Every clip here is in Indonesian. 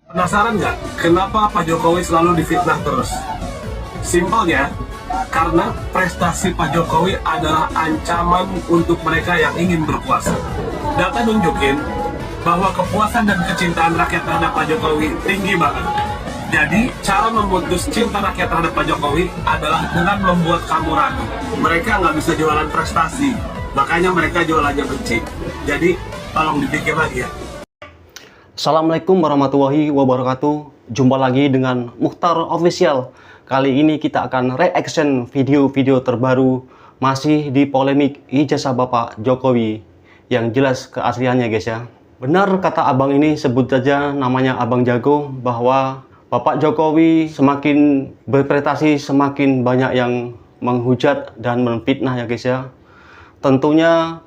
Penasaran nggak kenapa Pak Jokowi selalu difitnah terus? Simpelnya, karena prestasi Pak Jokowi adalah ancaman untuk mereka yang ingin berkuasa. Data nunjukin bahwa kepuasan dan kecintaan rakyat terhadap Pak Jokowi tinggi banget. Jadi, cara memutus cinta rakyat terhadap Pak Jokowi adalah dengan membuat kamu ragu. Mereka nggak bisa jualan prestasi, makanya mereka jualannya benci. Jadi, tolong dipikir lagi ya. Assalamualaikum warahmatullahi wabarakatuh. Jumpa lagi dengan Mukhtar Official. Kali ini kita akan reaction video-video terbaru masih di polemik ijazah Bapak Jokowi yang jelas keasliannya guys ya. Benar kata abang ini, sebut saja namanya Abang Jago, bahwa Bapak Jokowi semakin berprestasi semakin banyak yang menghujat dan memfitnah ya guys ya. Tentunya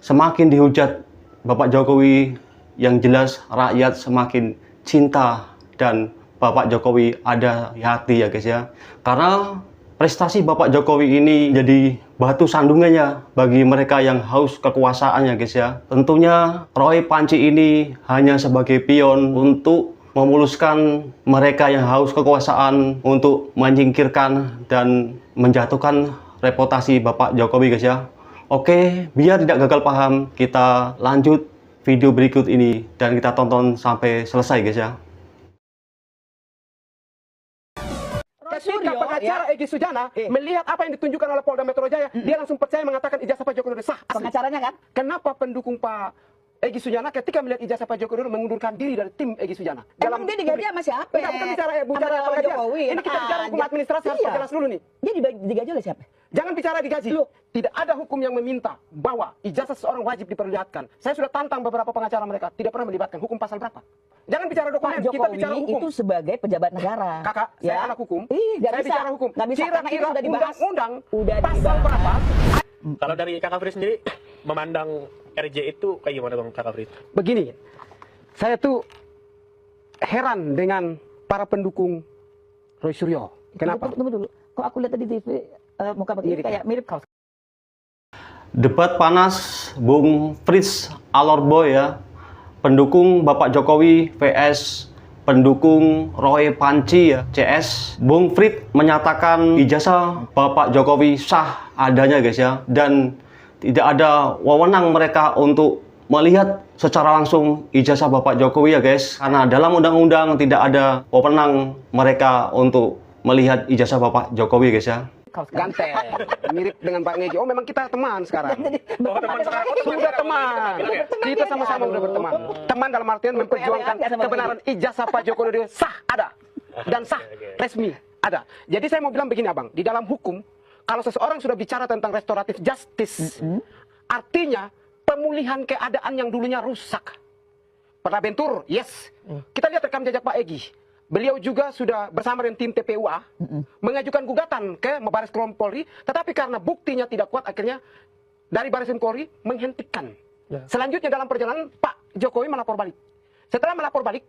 semakin dihujat Bapak Jokowi, yang jelas rakyat semakin cinta dan Bapak Jokowi ada di hati ya guys ya. Karena prestasi Bapak Jokowi ini jadi batu sandungannya bagi mereka yang haus kekuasaan ya guys ya. Tentunya Roy Panci ini hanya sebagai pion untuk memuluskan mereka yang haus kekuasaan untuk menyingkirkan dan menjatuhkan reputasi Bapak Jokowi guys ya. Oke, biar tidak gagal paham, kita lanjut video berikut ini dan kita tonton sampai selesai guys ya. Ketika pengacara Egy Sujana melihat apa yang ditunjukkan oleh Polda Metro Jaya, dia langsung percaya mengatakan ijazah Pak Jokowi sah. Pengacaranya kan? Kenapa pendukung Pak Egy Sujana ketika melihat ijazah Pak Jokowi mengundurkan diri dari tim Egy Sujana? Emang dia digaji sama siapa? Enggak, bukan bicara Pak Jokowi. Ini kita bicara hukum administrasi, harus jelas dulu nih. Dia digaji oleh siapa? Jangan bicara digaji. Tidak ada hukum yang meminta bahwa ijazah seseorang wajib diperlihatkan. Saya sudah tantang beberapa pengacara mereka, tidak pernah melibatkan. Hukum pasal berapa? Jangan bicara dokumen, Pak kita bicara Jokowi hukum. itu sebagai pejabat negara. Kakak, saya anak hukum. Saya bisa. bicara hukum. Nggak bisa, karena itu Kira-kira sudah dibahas. undang-undang Udah pasal dibahas. berapa? Kalau dari Kakak Fri sendiri memandang RJ itu kayak gimana Bang Kakak Fri? Begini, saya tuh heran dengan para pendukung Roy Suryo. Kenapa? Tunggu dulu. Kok aku lihat tadi di TV muka begini kayak mirip kaos. Debat panas Bung Frits Alorboy ya, pendukung Bapak Jokowi vs pendukung Roy Panci ya, CS. Bung Frits menyatakan ijazah Bapak Jokowi sah adanya guys ya, dan tidak ada wewenang mereka untuk melihat secara langsung ijazah Bapak Jokowi ya guys, karena dalam undang-undang tidak ada wewenang mereka untuk melihat ijazah Bapak Jokowi guys ya. Ganteng, mirip dengan Pak Ngejo. Oh, memang kita teman sekarang. Sudah teman. Kita sama-sama sudah berteman. Teman dalam artian memperjuangkan kebenaran ijazah Pak Jokowi sah ada dan sah resmi ada. Jadi saya mau bilang begini abang, di dalam hukum kalau seseorang sudah bicara tentang restoratif justice, artinya pemulihan keadaan yang dulunya rusak. Pernah bentur, yes. Kita lihat rekam jejak Pak Egy. Beliau juga sudah bersama dengan tim TPUA mengajukan gugatan ke Baris Krim Polri, tetapi karena buktinya tidak kuat, akhirnya dari Baris Krim Polri menghentikan. Selanjutnya dalam perjalanan Pak Jokowi melapor balik. Setelah melapor balik,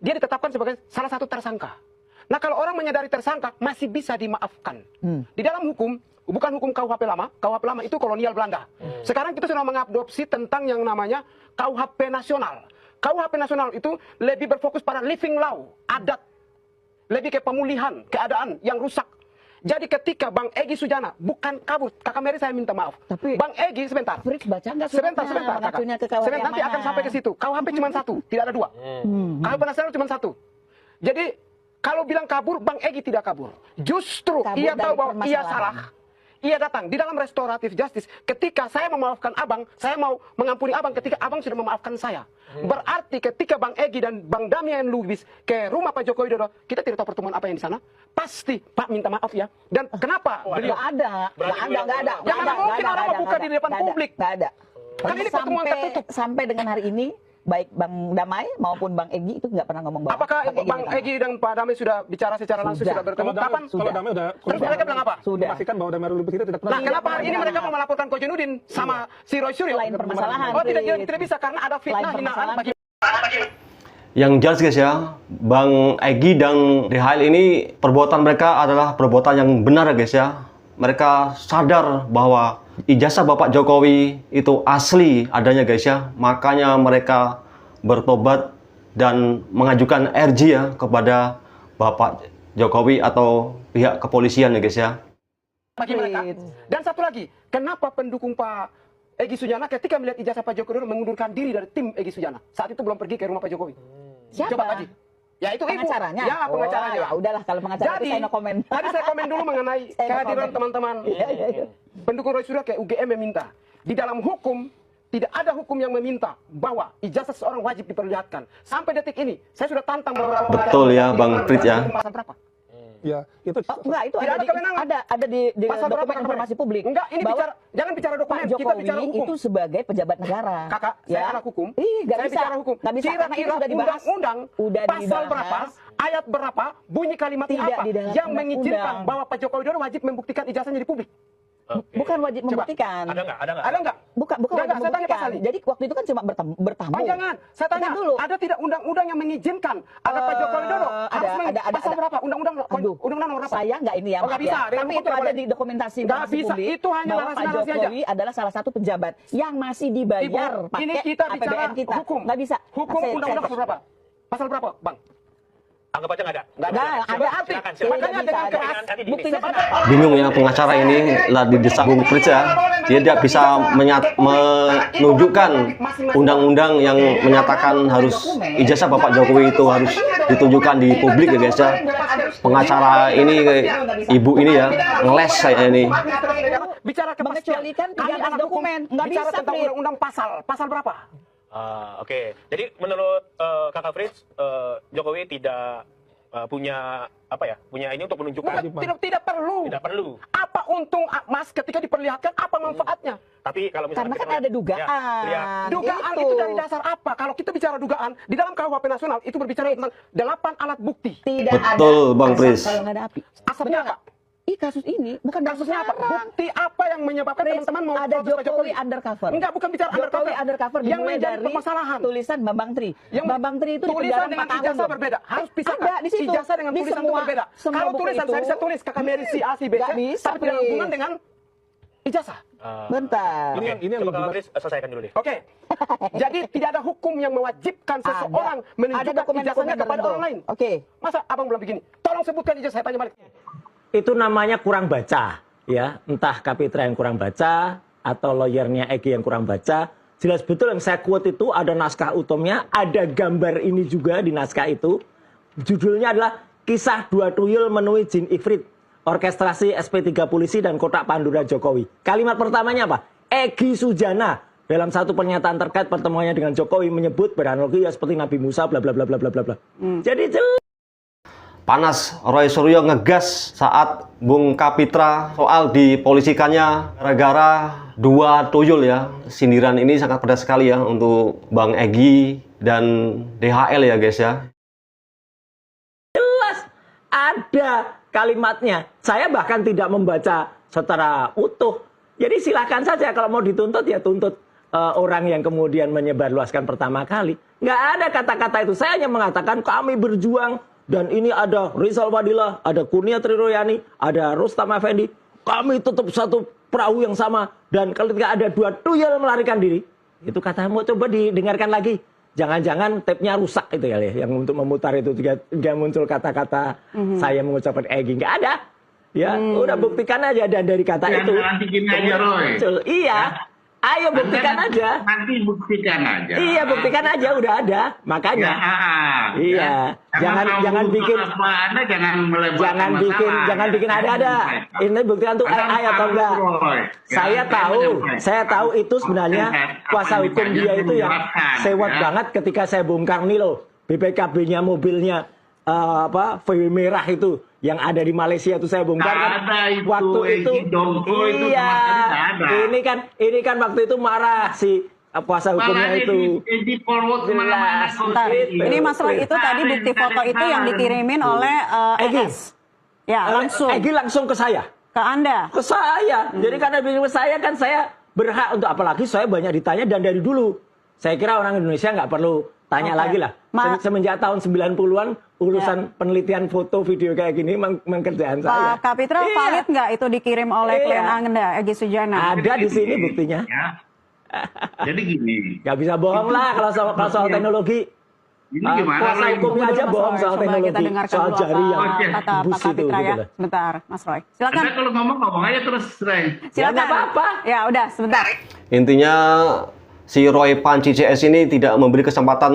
dia ditetapkan sebagai salah satu tersangka. Nah, kalau orang menyadari tersangka masih bisa dimaafkan. Di dalam hukum, bukan hukum KUHP lama. KUHP lama itu kolonial Belanda. Sekarang kita sudah mengadopsi tentang yang namanya KUHP nasional. KUHP nasional itu lebih berfokus pada living law, adat. Lebih ke pemulihan keadaan yang rusak. Jadi ketika Bang Egy Sujana bukan kabur, Kakak Mary saya minta maaf. Tapi Bang Egy sebentar. Frits baca nggak Sebentar, Kakak. Sebentar, nanti akan sampai ke situ. KUHP cuma satu, tidak ada dua. KUHP nasional cuma satu. Jadi kalau bilang kabur, Bang Egy tidak kabur. Justru Kabur ia tahu dari bahwa ia permasalahan. salah. Ia datang di dalam restoratif justice. Ketika saya memaafkan abang, saya mau mengampuni abang ketika abang sudah memaafkan saya. Berarti ketika Bang Egy dan Bang Damian Lubis ke rumah Pak Jokowi Dodo, kita tidak tahu pertemuan apa yang di sana. Pasti Pak minta maaf ya. Dan kenapa beliau? Nggak ada. Jangan mungkin orang membuka di depan publik. Nggak ada. Kan ini pertemuan tertutup. Sampai dengan hari ini, baik Bang Damai maupun Bang Egy itu nggak pernah ngomong bahwa Apakah Bang Egy dan Pak Damai sudah bicara secara langsung, sudah bertemu? Kapan? Kalau Damai udah Terus mereka bilang apa? Sudah. memastikan bahwa Damai Lubis itu tidak Nah, pernah. kenapa hari ini mereka mau melaporkan Kojenudin sama si Roy Suryo? Lain permasalahan, Oh, tidak Frit. bisa karena ada fitnah Lain hinaan permasalahan. bagi. Yang jelas guys ya, Bang Egy dan DHL ini perbuatan mereka adalah perbuatan yang benar ya guys ya. Mereka sadar bahwa ijazah Bapak Jokowi itu asli adanya guys ya. Makanya mereka bertobat dan mengajukan RJ ya kepada Bapak Jokowi atau pihak kepolisian ya guys ya. Bagi mereka. Dan satu lagi, kenapa pendukung Pak Egy Sujana ketika melihat ijazah Pak Joko Widodo mengundurkan diri dari tim Egy Sujana? Saat itu belum pergi ke rumah Pak Jokowi. Siapa? Coba kaji. Ya itu Pengacaranya? ibu. Ya pengacaranya. Ya udahlah kalau pengacara itu saya no komen. Tadi saya komen dulu mengenai Saya no kehadiran comment. teman-teman pendukung Roy Suryo ke UGM meminta. Di dalam hukum tidak ada hukum yang meminta bahwa ijazah seseorang wajib diperlihatkan. Sampai detik ini saya sudah tantang beberapa. Betul ya Bang Prit ya. Pasal berapa? Ya, itu Oh, enggak, itu Tidak ada ada kewenangan. ada di Pasal berapa, dokumen Kak informasi publik. Enggak, ini bahwa bicara jangan bicara Pak dokumen, kita Jokowi bicara hukum. itu sebagai pejabat negara. Kakak, saya anak hukum. Nggak Saya bisa. bicara hukum. Nggak bisa, karena itu Kira-kira sudah dibahas. undang-undang Udah pasal dibahas. berapa, ayat berapa, bunyi kalimatnya Tidak apa di dalam yang mengizinkan undang-undang. bahwa Pak Jokowi Widodo wajib membuktikan ijazahnya di publik? Bukan wajib Coba. membuktikan. Ada nggak? Ada nggak? Bukan Nggak, wajib saya tanya membuktikan. pasal ini. Jadi waktu itu kan cuma bertamu. Oh jangan, saya tanya Bentar dulu. ada tidak undang-undang yang mengizinkan agar Pak Jokowi Widodo harus pasal berapa? Undang-undang nomor berapa? Saya nggak ini ya, Oh, nggak maaf bisa, ya. dengan Tapi buku itu tidak ada boleh. di dokumentasi Nggak informasi bisa, publik itu hanya bahwa Pak narasi-narasi Jokowi adalah salah satu pejabat yang masih dibayar Ibu, pakai ini kita bicara APBN kita. hukum. Nggak bisa. Hukum Saya- undang-undang saya- pasal berapa? Pasal berapa, Bang? Anggap aja nggak ada. Nggak Nggak, Coba ada. arti. Silakan, Tidak silakan. Makanya bisa dengan ada. keras. Buktinya kenapa? Bingung ya pengacara ini lah didesak Bung Frits ya. Dia tidak bisa menunjukkan undang-undang yang menyatakan harus ijazah Bapak Jokowi itu harus ditunjukkan di publik ya guys ya. Pengacara ini ibu ini ya ngeles saya ini. Bicara kepastian. Mengecualikan 13 Kami anak hukum dokumen. Nggak bicara bisa, tentang Frit. undang-undang pasal berapa? Oke. Jadi menurut Kakak Fritz, Jokowi tidak punya apa ya? Punya ini untuk menunjukkan. Tidak perlu. Tidak perlu. Apa untung Mas ketika diperlihatkan, apa manfaatnya? Tapi kalau misalnya Karena kan kita ada dugaan. Ya, Dugaan itu dari dasar apa? Kalau kita bicara dugaan, di dalam KUHP nasional itu berbicara tentang 8 alat bukti. Tidak Betul, ada Bang asap Pris. kalau nggak ada api. Asapnya apa? Ih, kasus ini bukan Kasusnya apa? sekarang. Bukti apa yang menyebabkan Pris, teman-teman mau ada protes Pak Jokowi undercover. Enggak, bukan bicara Jokowi undercover Yang dimulai menjadi dari permasalahan. tulisan Bambang Tri. Bambang Tri itu di tulisan penjara dengan 4 tahun. ijazah loh. berbeda. Harus pisahkan. Ada di situ. Ijazah dengan Di tulisan itu semua- berbeda. semua Kalau buku tulisan itu- saya bisa tulis kakak Mary si A si B, Nggak bisa, tapi tidak ada Pris. hubungan dengan ijazah. Bentar. Oke, Ini yang coba lebih Kakak Fritz selesaikan dulu deh. Oke. Jadi tidak ada hukum yang mewajibkan seseorang Ada menunjukkan dokumen-dokumen ijazahnya kepada tertentu. orang lain. Oke. Masa abang bilang begini? Tolong sebutkan ijazah, saya tanya balik. Itu namanya kurang baca, ya. Entah Kapitra yang kurang baca atau lawyernya Egy yang kurang baca. Jelas betul yang saya quote itu ada naskah utumnya, ada gambar ini juga di naskah itu. Judulnya adalah Kisah Dua Tuyul Menemui Jin Ifrit, Orkestrasi SP3 Polisi dan Kotak Pandora Jokowi. Kalimat pertamanya apa? Egy Sujana dalam satu pernyataan terkait pertemuannya dengan Jokowi menyebut beranalogi ya seperti Nabi Musa bla bla bla bla bla bla. Jadi jelas Panas, Roy Suryo ngegas saat Bung Kapitra soal dipolisikannya gara-gara 2 tuyul ya. Sindiran ini sangat pedas sekali ya untuk Bang Egy dan DHL ya guys ya. ada kalimatnya. Saya bahkan tidak membaca secara utuh. Jadi silakan saja kalau mau dituntut ya tuntut orang yang kemudian menyebarluaskan pertama kali. Nggak ada kata-kata itu. Saya hanya mengatakan kami berjuang dan ini ada Rizal Fadila, ada Kurnia Triroyani, ada Rustam Effendi. Kami tetap satu perahu yang sama. Dan ketika ada 2 tuyul melarikan diri, itu katamu coba didengarkan lagi. Jangan-jangan tape-nya rusak itu ya, yang untuk memutar itu juga muncul kata-kata saya mengucapkan Egy. Nggak ada. Ya, udah buktikan aja dan dari kata itu. Nanti gini aja, Roy. Muncul. Iya. Ayo buktikan aja. Nanti buktikan aja. Iya, buktikan aja udah ada. Makanya. Iya. Jangan bikin Anda jangan melebarkan jangan bikin ada-ada. Ini buktikan tuh ayo atau enggak. Saya tahu itu sebenarnya kuasa hukum dia itu yang sewot banget ketika saya bongkar nih loh. BPKB-nya mobilnya VW merah itu yang ada di Malaysia itu saya bongkar kan. Ada itu, Waktu itu iya. Ini kan waktu itu marah si kuasa hukumnya itu. Jelas. Bentar. Ini Mas Roy itu tadi bukti foto itu yang dikirimin oleh Egy. Ya, langsung Egy langsung ke saya. ke Anda. Ke saya. Jadi karena bilang ke saya kan saya berhak untuk, apalagi saya banyak ditanya dan dari dulu. Saya kira orang Indonesia nggak perlu tanya lagi lah. Semenjak tahun 90-an urusan penelitian foto video kayak gini mengerjaan saya. Pak Kapitra, valid nggak itu dikirim oleh klien Anda, Egy Sujana? Ada di sini buktinya. Ya. Jadi gini. Nggak bisa bohong lah kalau soal teknologi. Ini gimana? Kuasa Roy? hukumnya aja Mas bohong Roy, soal coba kita teknologi, dengarkan soal dulu jari yang apa kata Pak bus itu. Kapitra ya. Gitu loh. Sebentar, Mas Roy. Silakan. Anda kalau ngomong aja terus, Roy. Ya Silakan. nggak apa-apa. Ya udah, sebentar. Intinya si Roy Panci CS ini tidak memberi kesempatan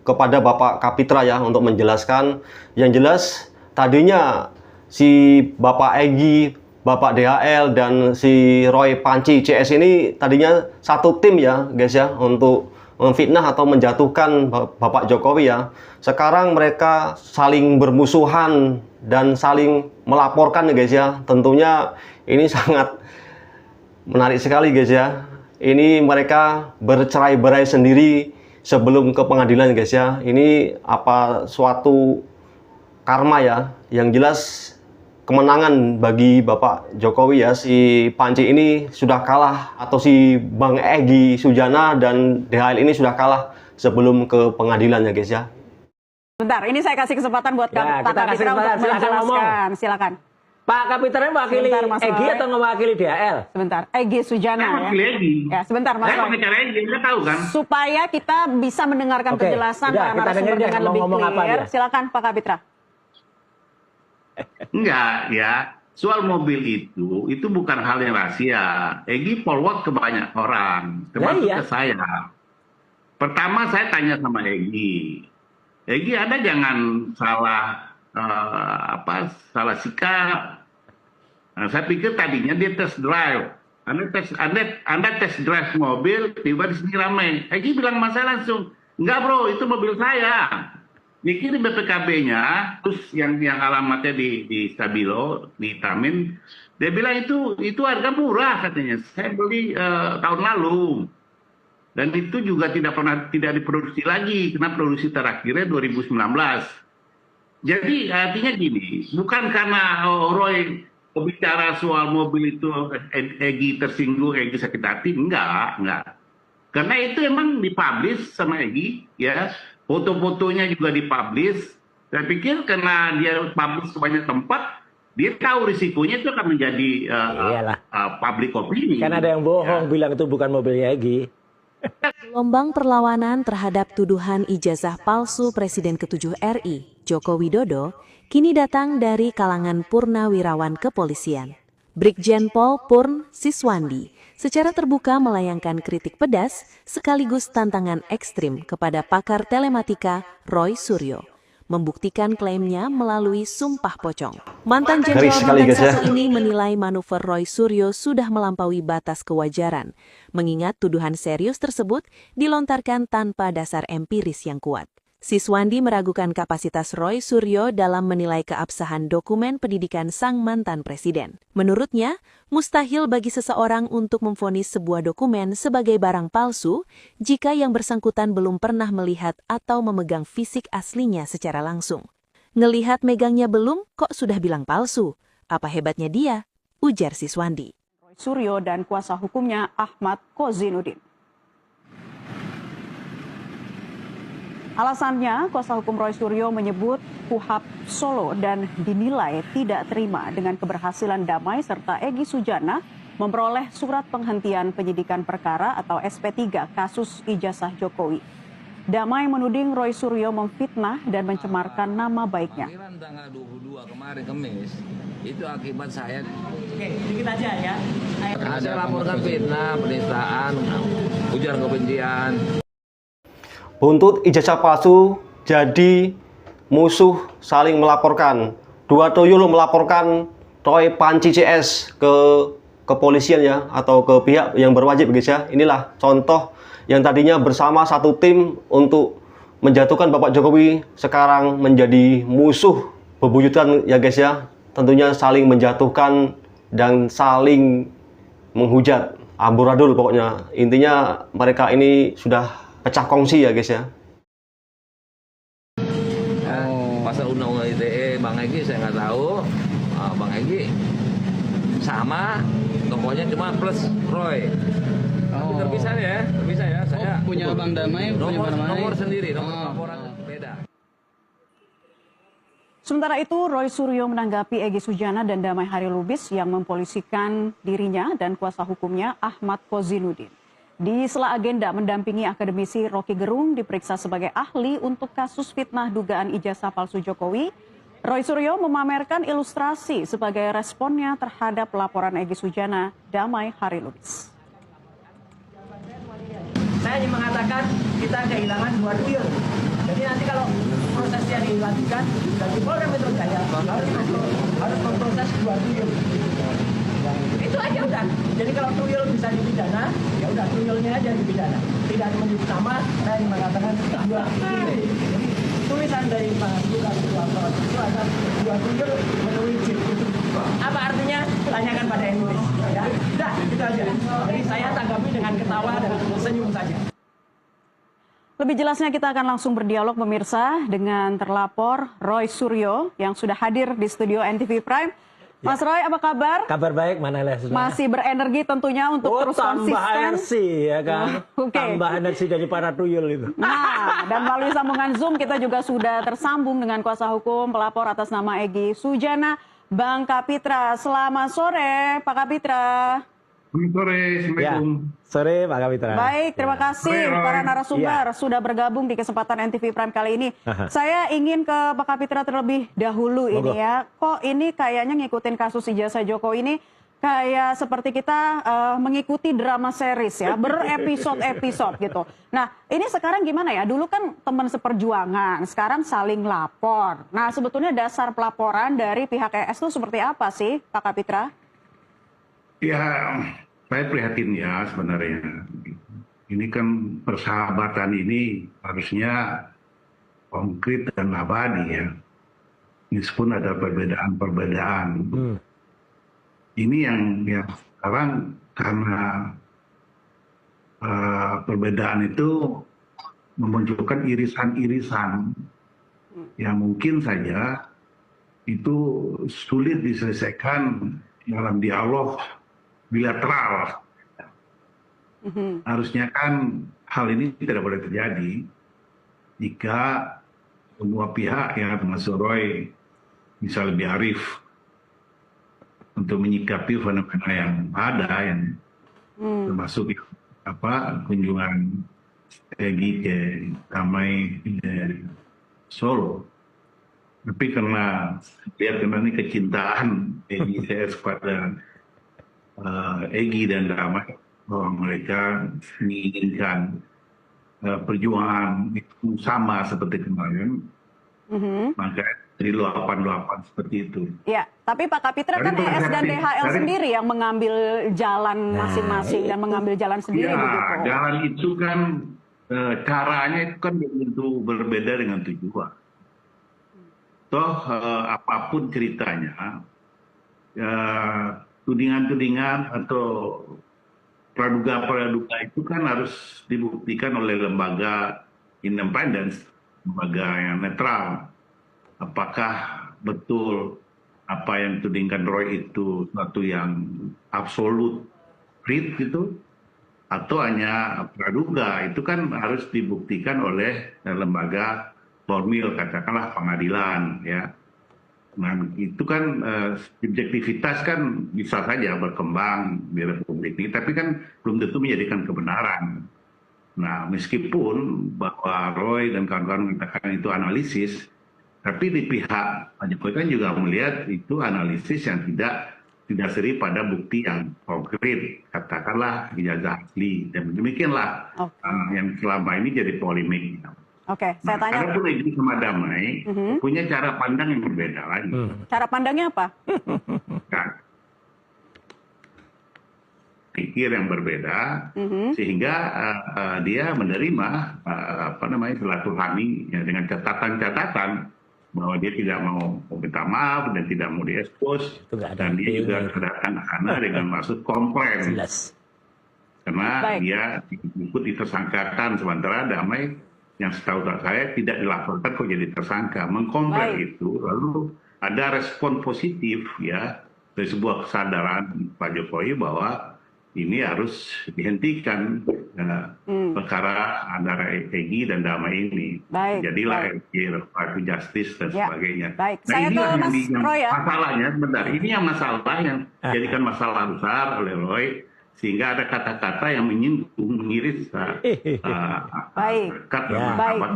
kepada Bapak Kapitra ya untuk menjelaskan. Yang jelas tadinya si Bapak Egy, Bapak DHL dan si Roy Panci CS ini tadinya satu tim ya guys ya untuk memfitnah atau menjatuhkan Bapak Jokowi ya. Sekarang mereka saling bermusuhan dan saling melaporkan ya guys ya. Tentunya ini sangat menarik sekali guys ya. Ini mereka bercerai-berai sendiri sebelum ke pengadilan guys ya. Ini apa suatu karma ya. Yang jelas kemenangan bagi Bapak Jokowi ya. Si Panci ini sudah kalah atau si Bang Egy Sujana dan DHL ini sudah kalah sebelum ke pengadilan ya guys ya. Sebentar, ini saya kasih kesempatan buat Ya, Pak kita kasih Kapitra untuk kesempatan, silakan ngomong. menjelaskan. Silakan. Pak Kapitra mewakili Sebentar, Mas Egy Roy. atau mewakili DHL? Sebentar, Egy Sujana Saya ya. wakil Egy. Ya, sebentar Mas Saya Roy. pengacara Egy, Anda tahu kan? Supaya kita bisa mendengarkan Oke, penjelasan udah, para kita narasumber dengerin dia dengan lebih ngomong apa clear. dia. Silakan Pak Kapitra. Enggak, ya. Soal mobil itu bukan hal yang rahasia. Egy forward ke banyak orang, termasuk iya. ke saya. Pertama saya tanya sama Egy. Egy, Anda jangan salah salah sikap. Nah, saya pikir tadinya dia test drive. Anda test drive mobil, tiba di sini ramai. Egy bilang sama saya langsung, enggak bro, itu mobil saya. Dikirim BPKB-nya, terus yang alamatnya di Stabilo, di Tamin, dia bilang itu harga murah katanya. Saya beli tahun lalu. Dan itu juga tidak diproduksi lagi, karena produksi terakhirnya 2019. Jadi artinya gini, bukan karena Roy bicara soal mobil itu Egy tersinggung, Egy sakit hati, enggak. Karena itu emang dipublish sama Egy, ya. Foto-fotonya juga dipublish. Saya pikir karena dia publish ke banyak tempat, dia tahu risikonya itu akan menjadi public opinion. Kan ada yang bohong bilang itu bukan mobilnya Egy. Gelombang perlawanan terhadap tuduhan ijazah palsu Presiden ke-7 RI, Joko Widodo, kini datang dari kalangan purnawirawan kepolisian. Brigjen Pol Purn Siswandi secara terbuka melayangkan kritik pedas sekaligus tantangan ekstrim kepada pakar telematika Roy Suryo, membuktikan klaimnya melalui sumpah pocong. Mantan Jenderal Bintang 1 ini menilai manuver Roy Suryo sudah melampaui batas kewajaran, mengingat tuduhan serius tersebut dilontarkan tanpa dasar empiris yang kuat. Siswandi meragukan kapasitas Roy Suryo dalam menilai keabsahan dokumen pendidikan sang mantan presiden. Menurutnya, mustahil bagi seseorang untuk memvonis sebuah dokumen sebagai barang palsu jika yang bersangkutan belum pernah melihat atau memegang fisik aslinya secara langsung. Ngelihat megangnya belum, kok sudah bilang palsu? Apa hebatnya dia? Ujar Siswandi. Roy Suryo dan kuasa hukumnya Ahmad Kozinudin. Alasannya, kuasa hukum Roy Suryo menyebut KUHP Solo dan dinilai tidak terima dengan keberhasilan Damai serta Egy Sujana memperoleh surat penghentian penyidikan perkara atau SP3 kasus ijazah Jokowi. Damai menuding Roy Suryo memfitnah dan mencemarkan nama baiknya. Tanggal 22 kemarin Kamis, itu akibat saya. Oke, dikit aja ya. Ada laporkan fitnah, penistaan, ujaran kebencian. Buntut ijazah palsu jadi musuh saling melaporkan. Dua tuyul melaporkan Roy Panci CS ke kepolisian ya atau ke pihak yang berwajib guys ya. Inilah contoh yang tadinya bersama satu tim untuk menjatuhkan Bapak Jokowi sekarang menjadi musuh bebuyutan ya guys ya. Tentunya saling menjatuhkan dan saling menghujat, amburadul pokoknya. Intinya mereka ini sudah pecah kongsi ya guys ya. Pasal undang-undang ITE Bang Egy saya nggak tahu. Bang Egy sama, tokohnya cuma plus Roy. Tapi terpisah ya. Saya punya Bang Damai, nomor sendiri, nomor laporan beda. Sementara itu, Roy Suryo menanggapi Egy Sujana dan Damai Hari Lubis yang mempolisikan dirinya dan kuasa hukumnya Ahmad Kozinudin. Di sela agenda mendampingi akademisi Rocky Gerung diperiksa sebagai ahli untuk kasus fitnah dugaan ijazah palsu Jokowi, Roy Suryo memamerkan ilustrasi sebagai responnya terhadap laporan Egy Sujana Damai Hari Lubis. Saya ingin mengatakan kita kehilangan 2 triliun. Jadi nanti kalau prosesnya dilanjutkan, dari Polda Metro Jaya harus memproses 2 triliun. Itu aja udah. Jadi kalau triliun bisa dipidana, ya udah triliunnya aja dipidana. Tidak menyebut nama, saya ingin mengatakan 2 triliun. Jadi tulisan dari Pak Lukas itu ada 2 triliun menurut chip. Apa artinya? Tanyakan pada Indonesia. Ya, udah gitu aja. Jadi saya tanggapi dengan ketawa dan senyum saja. Lebih jelasnya kita akan langsung berdialog pemirsa dengan terlapor Roy Suryo yang sudah hadir di studio NTV Prime. Mas Roy, apa kabar? Kabar baik, mana Leah? Masih berenergi tentunya untuk terus tambah konsisten. energi ya kan? Tambah energi dari para tuyul itu. Nah, dan melalui sambungan Zoom kita juga sudah tersambung dengan kuasa hukum pelapor atas nama Egy Sujana, Bang Kapitra. Selamat sore, Pak Kapitra. Selamat sore, Assalamualaikum. Sore Pak Kapitra. Baik, terima kasih Sore, Roy. para narasumber sudah bergabung di kesempatan NTV Prime kali ini. Saya ingin ke Pak Kapitra terlebih dahulu ini ya. Kok ini kayaknya ngikutin kasus ijazah Jokowi ini kayak seperti kita mengikuti drama series ya, berepisode-episode gitu. Nah, ini sekarang gimana ya? Dulu kan teman seperjuangan, sekarang saling lapor. Nah, sebetulnya dasar pelaporan dari pihak ES itu seperti apa sih, Pak Kapitra? Ya, saya prihatin ya sebenarnya. Ini kan persahabatan ini harusnya konkret dan abadi ya. Meskipun ada perbedaan-perbedaan. Ini yang sekarang karena perbedaan itu memunculkan irisan-irisan yang mungkin saja itu sulit diselesaikan dalam dialog bilateral. Harusnya kan hal ini tidak boleh terjadi jika semua pihak ya termasuk Roy bisa lebih arif untuk menyikapi fenomena yang ada yang termasuk kunjungan Egy ke Damai Solo. Tapi karena ini kecintaan Egy kepada Egy dan Damai, bahwa mereka menginginkan perjuangan itu sama seperti kemarin, maka jadi luapan-luapan seperti itu. Ya, tapi Pak Kapitra kan ES dan DHL sendiri yang mengambil jalan masing-masing dan mengambil jalan sendiri begitu. Jalan itu kan caranya itu kan tentu berbeda dengan tujuan. Toh apapun ceritanya, tudingan-tudingan atau praduga-praduga itu kan harus dibuktikan oleh lembaga independen, lembaga yang netral. Apakah betul apa yang tudingkan Roy itu suatu yang absolut real gitu, atau hanya praduga? Itu kan harus dibuktikan oleh lembaga formil, katakanlah pengadilan ya. Nah, itu kan subjektivitas kan bisa saja berkembang di Republik ini, tapi kan belum tentu menjadikan kebenaran. Nah, meskipun bahwa Roy dan kawan-kawan mengatakan itu analisis, tapi di pihak Pak Jokowi kan juga melihat itu analisis yang tidak didasari pada bukti yang konkret, katakanlah ijazah asli, dan demikianlah yang selama ini jadi polemik. Oke, saya tanya. Karena pun Egy sama Damai punya cara pandang yang berbeda lagi. Cara pandangnya apa? Nah, pikir yang berbeda, sehingga dia menerima silaturahmi ya, dengan catatan-catatan bahwa dia tidak mau minta maaf dan tidak mau diekspos, dan dia juga kedatangan karena dengan maksud komplain. Karena dia ikut ditersangkakan, sementara Damai yang setahu saya tidak dilaporkan kok jadi tersangka, mengkomplain itu, lalu ada respon positif ya dari sebuah kesadaran Pak Jokowi bahwa ini harus dihentikan perkara antara Egy dan Damai ini. Jadilah Restoratif Justice dan sebagainya. Nah, ini yang masalahnya, ini yang masalah yang jadikan masalah besar oleh Roy, sehingga ada kata-kata yang menyinggung, mengiris Baik,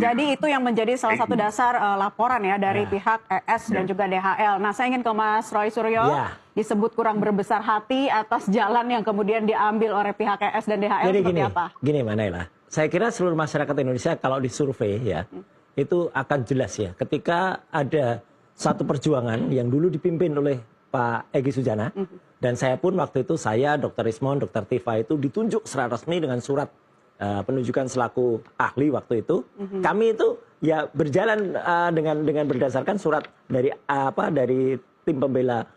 jadi itu yang menjadi salah satu dasar laporan ya dari pihak ES dan juga DHL. Nah, saya ingin ke Mas Roy Suryo, disebut kurang berbesar hati atas jalan yang kemudian diambil oleh pihak ES dan DHL. Jadi seperti apa? Gini Manela, saya kira seluruh masyarakat Indonesia kalau disurvei ya, itu akan jelas ya, ketika ada satu perjuangan yang dulu dipimpin oleh Pak Egy Sujana, dan saya pun waktu itu, saya, Dr. Rismon, Dr. Tifa itu ditunjuk secara resmi dengan surat penunjukan selaku ahli waktu itu. Kami itu ya berjalan dengan berdasarkan surat dari dari tim pembela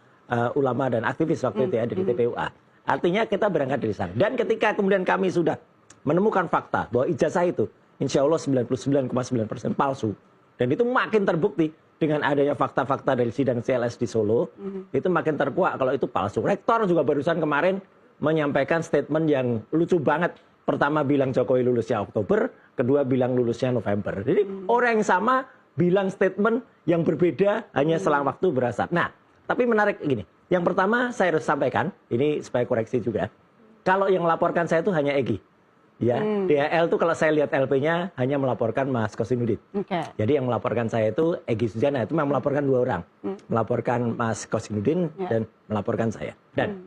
ulama dan aktivis waktu itu ya, dari TPUA. Artinya kita berangkat dari sana. Dan ketika kemudian kami sudah menemukan fakta bahwa ijazah itu insya Allah 99,9% palsu, dan itu makin terbukti dengan adanya fakta-fakta dari sidang CLS di Solo, itu makin terkuak kalau itu palsu. Rektor juga barusan kemarin menyampaikan statement yang lucu banget. Pertama bilang Jokowi lulusnya Oktober, kedua bilang lulusnya November. Jadi orang yang sama bilang statement yang berbeda hanya selang waktu berasa. Nah, tapi menarik gini. Yang pertama saya harus sampaikan, ini supaya koreksi juga. Kalau yang melaporkan saya itu hanya Egy. Ya, DHL itu kalau saya lihat LP-nya hanya melaporkan Mas Kosinudin. Jadi yang melaporkan saya itu Egy Sujana, itu memang melaporkan dua orang. Melaporkan Mas Kosinudin dan melaporkan saya. Dan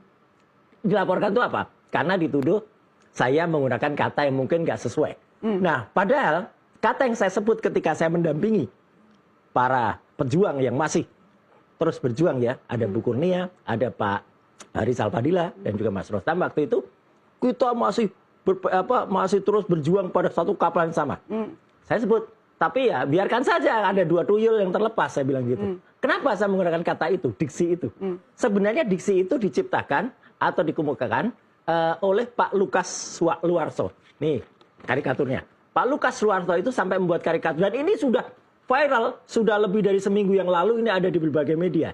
dilaporkan itu apa? Karena dituduh saya menggunakan kata yang mungkin nggak sesuai. Nah, padahal kata yang saya sebut ketika saya mendampingi para pejuang yang masih terus berjuang ya, ada Bu Kurnia, ada Pak Haris Alfadila, dan juga Mas Rostam waktu itu, kita masih terus berjuang pada satu kapal yang sama. Saya sebut, tapi ya biarkan saja ada dua tuyul yang terlepas, saya bilang gitu. Kenapa saya menggunakan kata itu, diksi itu? Sebenarnya diksi itu diciptakan atau dikemukakan oleh Pak Lukas Luarso. Nih, karikaturnya. Pak Lukas Luarso itu sampai membuat karikatur, dan ini sudah viral, sudah lebih dari seminggu yang lalu, ini ada di berbagai media.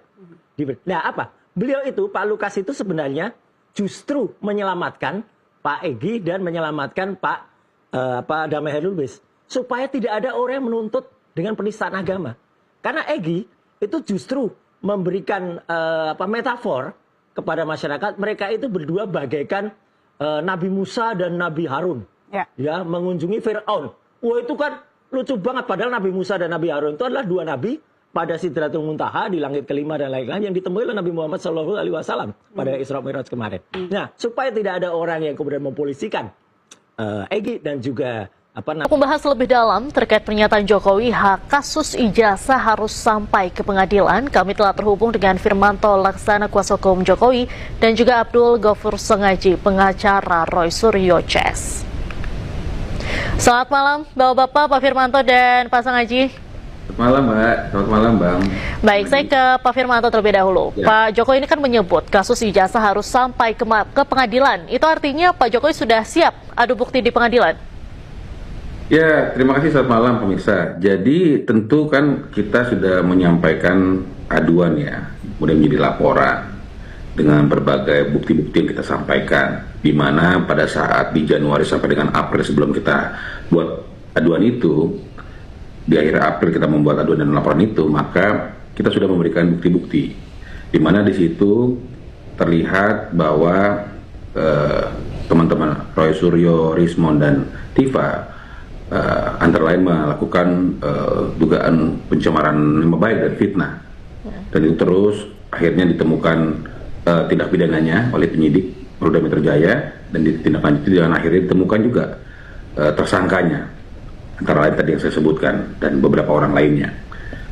Nah, apa? Beliau itu, Pak Lukas itu sebenarnya justru menyelamatkan Pak Egy dan menyelamatkan Pak Damai Herlubis supaya tidak ada orang yang menuntut dengan penistaan agama. Karena Egy itu justru memberikan metafor kepada masyarakat, mereka itu berdua bagaikan Nabi Musa dan Nabi Harun, ya mengunjungi Fir'aun. Wah, itu kan lucu banget, padahal Nabi Musa dan Nabi Harun itu adalah dua nabi pada Sidratul Muntaha di langit kelima dan lain-lain yang ditemui oleh Nabi Muhammad SAW pada Isra Mi'raj kemarin. Nah, supaya tidak ada orang yang kemudian mempolisikan Egy dan juga Membahas lebih dalam terkait pernyataan Jokowi, hak kasus ijazah harus sampai ke pengadilan. Kami telah terhubung dengan Firmanto Laksana, kuasa hukum Jokowi, dan juga Abdul Ghafur Sengaji, pengacara Roy Suryo CS. Selamat malam, Bapak-Bapak, Pak Firmanto dan Pak Sengaji. Selamat malam, Mbak. Selamat malam, Bang. Baik, saya ke Pak Firmanto terlebih dahulu. Ya. Pak Jokowi ini kan menyebut kasus ijazah harus sampai ke pengadilan. Itu artinya Pak Jokowi sudah siap adu bukti di pengadilan? Ya, terima kasih, selamat malam pemirsa. Jadi tentu kan kita sudah menyampaikan aduan ya, kemudian menjadi laporan dengan berbagai bukti-bukti yang kita sampaikan. Di mana pada saat di Januari sampai dengan April sebelum kita buat aduan itu, di akhir April kita membuat aduan dan laporan itu, maka kita sudah memberikan bukti-bukti. Di mana di situ terlihat bahwa teman-teman Roy Suryo, Rismon, dan Tifa antara lain melakukan dugaan pencemaran nama baik dan fitnah, dan itu terus akhirnya ditemukan tindak pidananya oleh penyidik Polda Metro Jaya dan ditindaklanjuti dengan akhirnya ditemukan juga tersangkanya antara lain tadi yang saya sebutkan dan beberapa orang lainnya.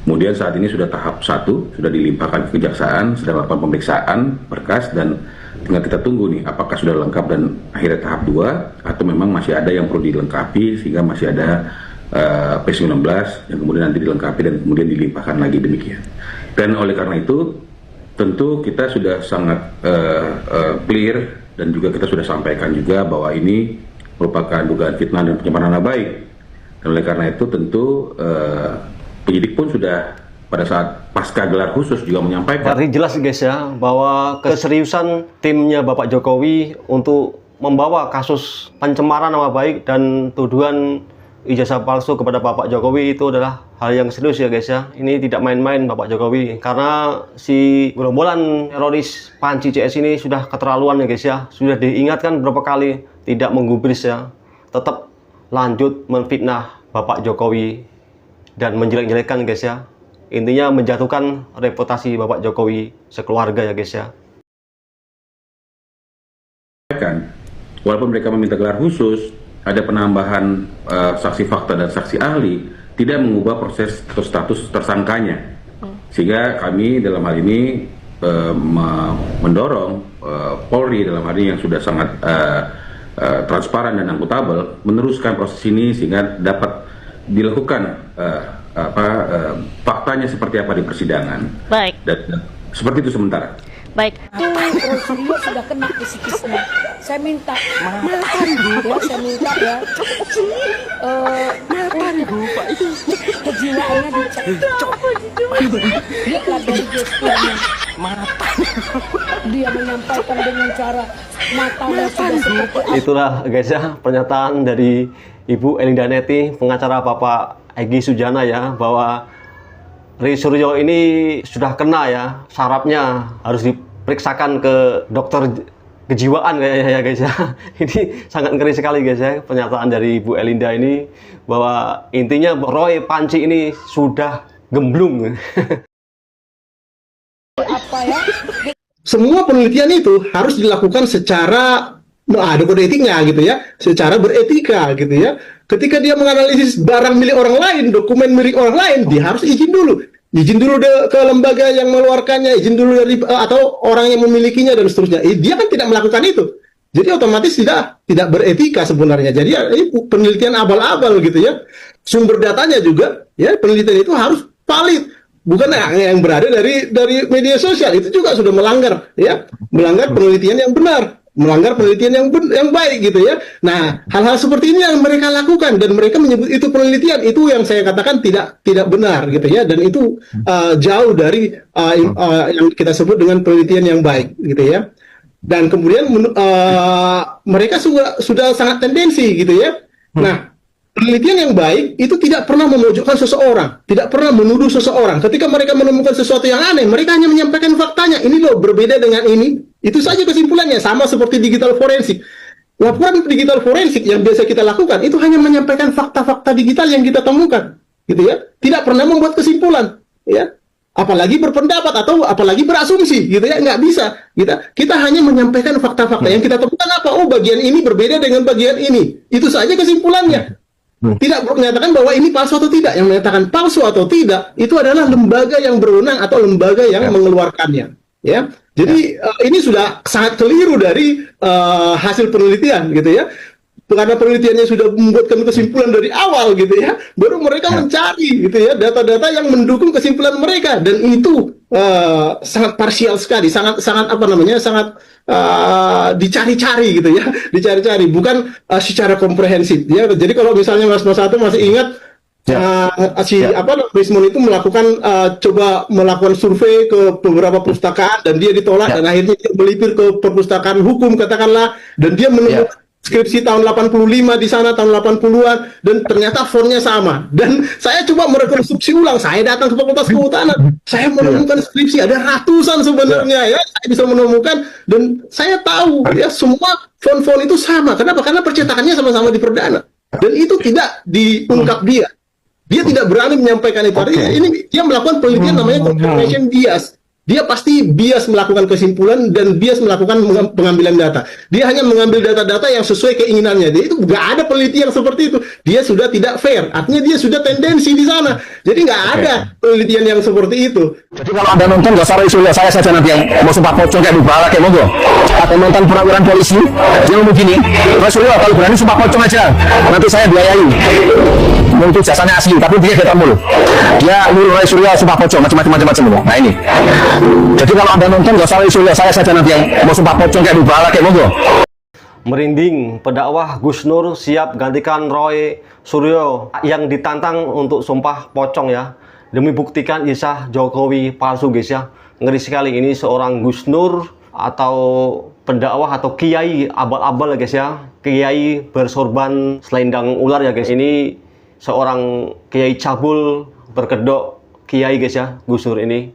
Kemudian saat ini sudah tahap 1, sudah dilimpahkan ke kejaksaan, sedang melakukan pemeriksaan berkas, dan tinggal kita tunggu nih apakah sudah lengkap dan akhirnya tahap 2 atau memang masih ada yang perlu dilengkapi sehingga masih ada P19 yang kemudian nanti dilengkapi dan kemudian dilimpahkan lagi, demikian. Dan oleh karena itu tentu kita sudah sangat clear dan juga kita sudah sampaikan juga bahwa ini merupakan dugaan fitnah dan pencemaran nama baik. Dan oleh karena itu tentu penyidik pun sudah pada saat pasca gelar khusus juga menyampaikan. Berarti jelas guys ya, bahwa keseriusan timnya Bapak Jokowi untuk membawa kasus pencemaran nama baik dan tuduhan ijazah palsu kepada Bapak Jokowi itu adalah hal yang serius ya guys ya. Ini tidak main-main Bapak Jokowi, karena si gerombolan teroris Panji CS ini sudah keterlaluan ya guys ya. Sudah diingatkan berapa kali tidak menggubris ya, tetap lanjut menfitnah Bapak Jokowi dan menjelek-jelekkan guys ya. Intinya menjatuhkan reputasi Bapak Jokowi sekeluarga ya guys ya. Walaupun mereka meminta gelar khusus, ada penambahan saksi fakta dan saksi ahli, tidak mengubah proses atau status tersangkanya. Sehingga kami dalam hal ini mendorong Polri dalam hal ini yang sudah sangat transparan dan akuntabel meneruskan proses ini sehingga dapat dilakukan faktanya seperti apa di persidangan. Baik. Dan seperti itu sementara. Baik. Rasulullah sudah kena kisi-kisinya. Saya minta ya, saya minta ya. Pak itu kejiwaannya dicek. Lihatlah dari gesturnya. Dia menyampaikan dengan cara matanya sudah seperti Itulah guys ya pernyataan dari Ibu Elinda Neti, pengacara Bapak Egy Sujana ya, bahwa Ray Suryo ini sudah kena ya, sarafnya harus diperiksakan ke dokter kejiwaan kayaknya ya guys ya. Ini sangat ngeri sekali guys ya pernyataan dari Ibu Elinda ini, bahwa intinya Roy Panji ini sudah gemblung. apa ya? Semua penelitian itu harus dilakukan secara ada kode etiknya gitu ya, secara beretika gitu ya. Ketika dia menganalisis barang milik orang lain, dokumen milik orang lain, dia harus izin dulu ke lembaga yang mengeluarkannya, izin dulu dari atau orang yang memilikinya dan seterusnya. Dia kan tidak melakukan itu, jadi otomatis tidak beretika sebenarnya. Jadi ini penelitian abal-abal gitu ya. Sumber datanya juga ya, penelitian itu harus valid, bukan yang berada dari media sosial. Itu juga sudah melanggar ya, melanggar penelitian yang benar, melanggar penelitian yang baik gitu ya. Nah, hal-hal seperti ini yang mereka lakukan dan mereka menyebut itu penelitian, itu yang saya katakan tidak benar gitu ya, dan itu jauh dari yang kita sebut dengan penelitian yang baik gitu ya. Dan kemudian mereka sudah sangat tendensi gitu ya. Nah, penelitian yang baik itu tidak pernah memojokkan seseorang, tidak pernah menuduh seseorang. Ketika mereka menemukan sesuatu yang aneh, mereka hanya menyampaikan faktanya. Ini loh berbeda dengan ini. Itu saja kesimpulannya, sama seperti digital forensik. Laporan digital forensik yang biasa kita lakukan itu hanya menyampaikan fakta-fakta digital yang kita temukan, gitu ya. Tidak pernah membuat kesimpulan, ya. Apalagi berpendapat atau apalagi berasumsi, gitu ya. Nggak bisa. Kita hanya menyampaikan fakta-fakta yang kita temukan apa? Oh, bagian ini berbeda dengan bagian ini. Itu saja kesimpulannya. Tidak menyatakan bahwa ini palsu atau tidak. Yang menyatakan palsu atau tidak itu adalah lembaga yang berwenang atau lembaga yang mengeluarkannya, ya. Jadi ini sudah sangat keliru dari hasil penelitian gitu ya. Karena penelitiannya sudah membuatkan kesimpulan dari awal gitu ya, baru mereka mencari gitu ya data-data yang mendukung kesimpulan mereka, dan itu sangat parsial sekali, sangat apa namanya, sangat dicari-cari gitu ya, dicari-cari, bukan secara komprehensif ya. Jadi kalau misalnya Mas Satu masih ingat Rismon itu melakukan coba melakukan survei ke beberapa perpustakaan dan dia ditolak, dan akhirnya dia melipir ke perpustakaan hukum katakanlah, dan dia menemukan skripsi tahun 85 di sana tahun 80-an, dan ternyata fontnya sama. Dan saya coba merekonstruksi ulang, saya datang ke Fakultas Kehutanan, saya menemukan skripsi ada ratusan sebenarnya ya, saya bisa menemukan, dan saya tahu ya semua font-font itu sama. Kenapa? Karena percetakannya sama-sama di Perdana, dan itu tidak diungkap dia. Dia tidak berani menyampaikan itu. Ini dia melakukan penelitian namanya confirmation bias. Dia pasti bias melakukan kesimpulan dan bias melakukan pengambilan data. Dia hanya mengambil data-data yang sesuai keinginannya. Jadi itu nggak ada penelitian seperti itu. Dia sudah tidak fair. Artinya dia sudah tendensi di sana. Jadi nggak ada penelitian yang seperti itu. Jadi kalau Anda nonton nggak salah isu saya saja nanti yang mau sumpah pocong kayak Mubarak kayak monggo. Atau nonton perawiran polisi dia ngomong gini, Rasulullah kalau berani sumpah pocong aja, nanti saya biayai. Mungkin jasanya asli, tapi dia ketemu loh. Dia nyuruh Rasulullah sumpah pocong macam-macam loh. Nah ini. Jadi kalau Anda nonton nggak salah isu saya saja nanti yang mau sumpah pocong kayak Mubarak kayak monggo. Merinding, pendakwah Gus Nur siap gantikan Roy Suryo yang ditantang untuk sumpah pocong ya, demi buktikan ijazah Jokowi palsu guys ya. Ngeri sekali ini seorang Gus Nur atau pendakwah atau kiai abal-abal guys ya, kiai bersorban selendang ular ya guys. Ini seorang kiai cabul berkedok kiai guys ya, Gus Dur ini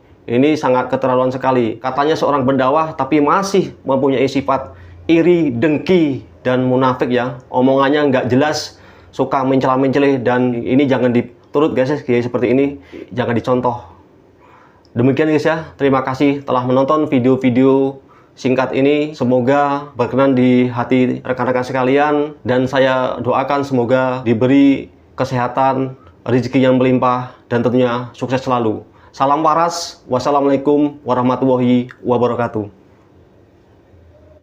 sangat keterlaluan sekali. Katanya seorang pendakwah tapi masih mempunyai sifat iri, dengki, dan munafik ya. Omongannya nggak jelas, suka mencela-mencela, dan ini jangan diturut guys ya, kiai seperti ini jangan dicontoh. Demikian guys ya, terima kasih telah menonton video-video singkat ini. Semoga berkenan di hati rekan-rekan sekalian, dan saya doakan semoga diberi kesehatan, rezeki yang melimpah, dan tentunya sukses selalu. Salam waras, wassalamualaikum warahmatullahi wabarakatuh.